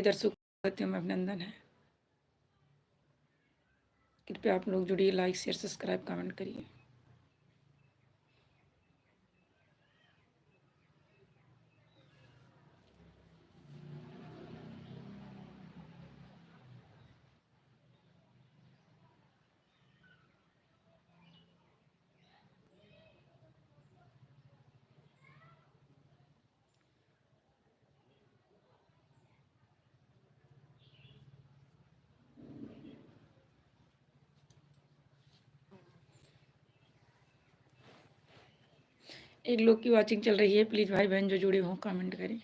दर्शकों में अभिनंदन है। कृपया आप लोग जुड़िए, लाइक शेयर सब्सक्राइब कमेंट करिए। एक लोग की वाचिंग चल रही है, प्लीज़ भाई बहन जो जुड़े हों कमेंट करें।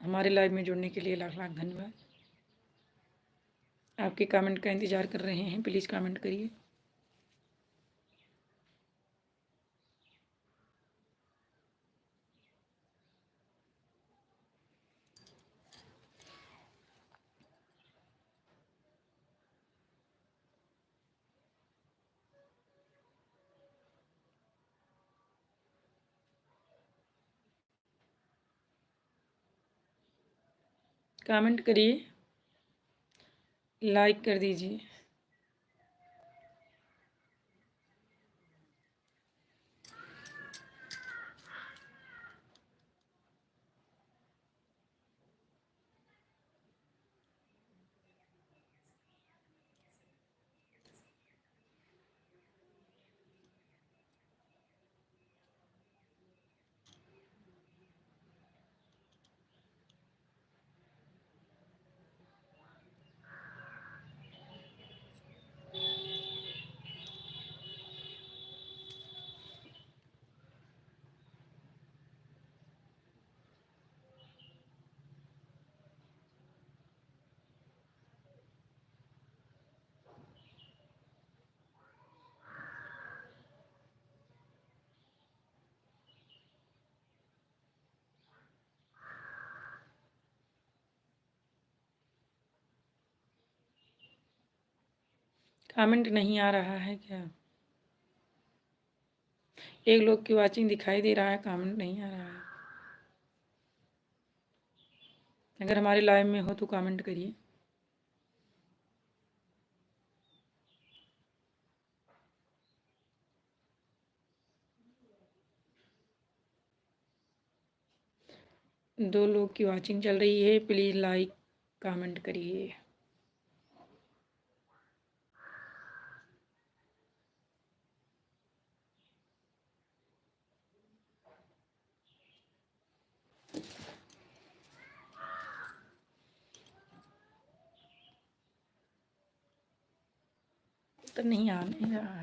हमारे लाइव में जुड़ने के लिए लाख लाख धन्यवाद। आपके कमेंट का इंतज़ार कर रहे हैं, प्लीज़ कमेंट करिए। कमेंट करिए, लाइक कर दीजिए। कमेंट नहीं आ रहा है क्या? एक लोग की वाचिंग दिखाई दे रहा है, कमेंट नहीं आ रहा है। अगर हमारे लाइव में हो तो कमेंट करिए। दो लोग की वाचिंग चल रही है, प्लीज़ लाइक कमेंट करिए। तो नहीं आ नहीं रहा है।